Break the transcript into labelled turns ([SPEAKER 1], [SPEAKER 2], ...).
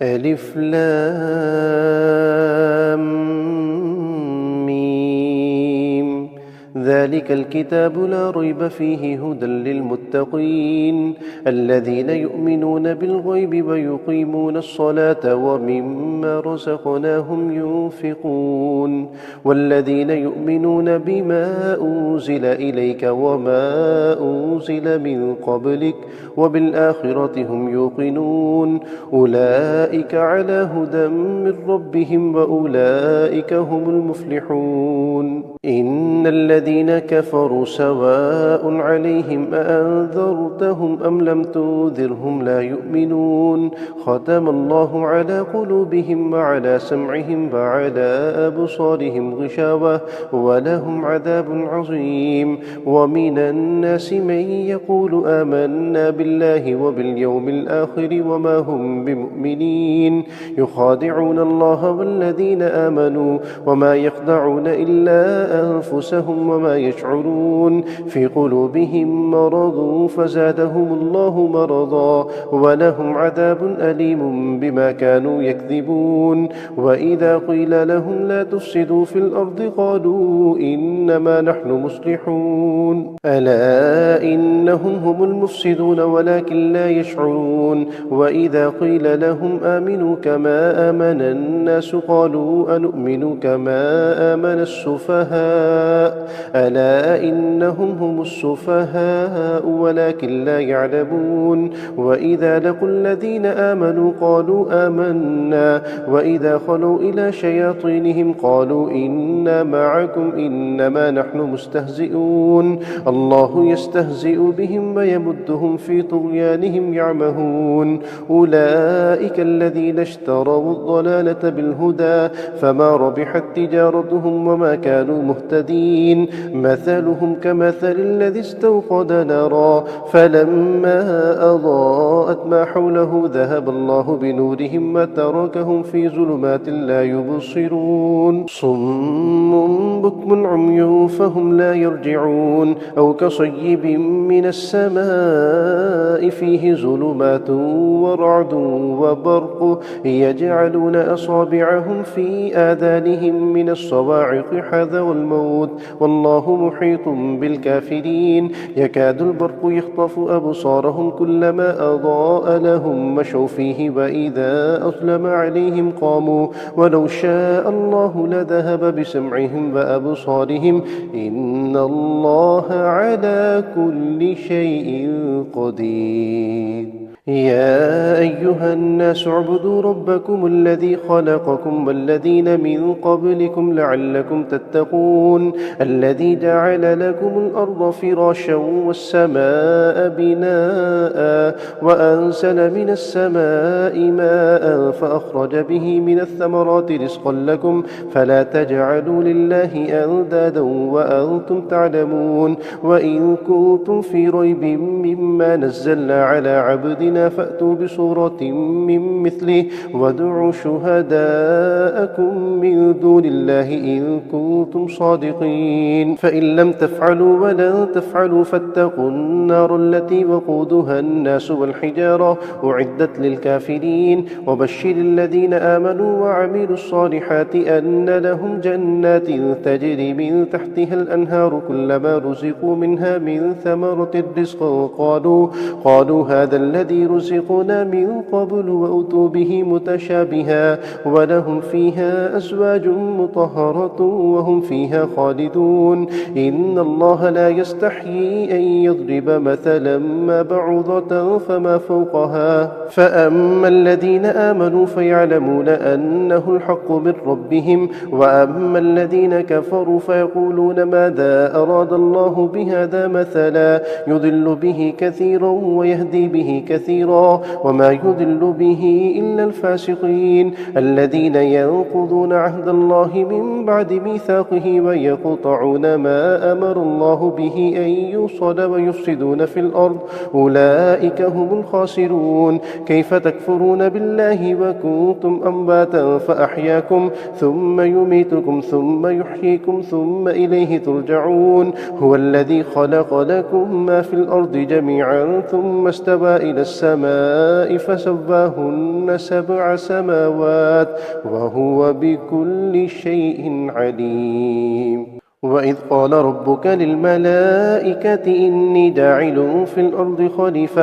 [SPEAKER 1] ألف لام ميم. ذلك الكتاب لا ريب فيه هدى للمتقين الذين يؤمنون بالغيب ويقيمون الصلاة ومما رزقناهم ينفقون والذين يؤمنون بما أنزل إليك وما أنزل من قبلك وبالآخرة هم يوقنون أولئك على هدى من ربهم وأولئك هم المفلحون. إن الذين كفروا سواء عليهم أأنذرتهم أم لم تنذرهم لا يؤمنون ختم الله على قلوبهم وعلى سمعهم وعلى أبصارهم غشاوة ولهم عذاب عظيم. ومن الناس من يقول آمنا بالله وباليوم الآخر وما هم بمؤمنين يخادعون الله والذين آمنوا وما يخدعون إلا أنفسهم وما يشعرون في قلوبهم مرض فزادهم الله مرضا ولهم عذاب أليم بما كانوا يكذبون. وإذا قيل لهم لا تفسدوا في الأرض قالوا إنما نحن مصلحون ألا إنهم هم المفسدون ولكن لا يشعرون. وإذا قيل لهم آمنوا كما آمن الناس قالوا أنؤمن كما آمن السفهاء ألا إنهم هم السفهاء ولكن لا يعلمون. وإذا لقوا الذين آمنوا قالوا آمنا وإذا خلوا إلى شياطينهم قالوا إنا معكم إنما نحن مستهزئون الله يستهزئ بهم ويمدهم في طغيانهم يعمهون. أولئك الذين اشتروا الضلالة بالهدى فما ربحت تجارتهم وما كانوا مهتدين مثلهم كمثل الذي استوقد نارا فلما أضاءت ما حوله ذهب الله بنورهم وتركهم في ظلمات لا يبصرون صم بكم عمي فهم لا يرجعون أو كصيب من السماء فيه ظلمات ورعد وبرق يجعلون أصابعهم في آذانهم من الصواعق حذو الموت والله محيط بالكافرين يكاد البرق يخطف أبصارهم كلما أضاء لهم مشوا فيه وإذا أظلم عليهم قاموا ولو شاء الله لذهب بسمعهم وأبصارهم إن الله على كل شيء قدير. يا أيها الناس اعبدوا ربكم الذي خلقكم والذين من قبلكم لعلكم تتقون الذي جعل لكم الأرض فراشا والسماء بناء وأنزل من السماء ماء فأخرج به من الثمرات رزقا لكم فلا تجعلوا لله أندادا وأنتم تعلمون. وإن كنتم في ريب مما نزلنا على عبدنا فأتوا بصورة من مثله وادعوا شهداءكم من دون الله إن كنتم صادقين فإن لم تفعلوا ولن تفعلوا فاتقوا النار التي وقودها الناس والحجارة أعدت للكافرين. وبشر الذين آمنوا وعملوا الصالحات أن لهم جنات تجري من تحتها الأنهار كلما رزقوا منها من ثمرة رزقا قالوا هذا الذي رزقنا من قبل وأتوا به متشابها ولهم فيها أزواج مطهرة وهم فيها خالدون. إن الله لا يستحيي أن يضرب مثلا ما بعوضة فما فوقها فأما الذين آمنوا فيعلمون أنه الحق من ربهم وأما الذين كفروا فيقولون ماذا أراد الله بهذا مثلا يضل به كثيرا ويهدي به كثيرا وما يضل به إلا الفاسقين الذين ينقضون عهد الله من بعد ميثاقه ويقطعون ما أمر الله به أن يوصل ويفسدون في الأرض أولئك هم الخاسرون. كيف تكفرون بالله وكنتم أمواتا فأحياكم ثم يميتكم ثم يحييكم ثم إليه ترجعون. هو الذي خلق لكم ما في الأرض جميعا ثم استوى إلى السماء السماء فسواهن 7 سماوات وهو بكل شيء عليم. وإذ قال ربك للملائكة إني جاعل في الأرض خليفة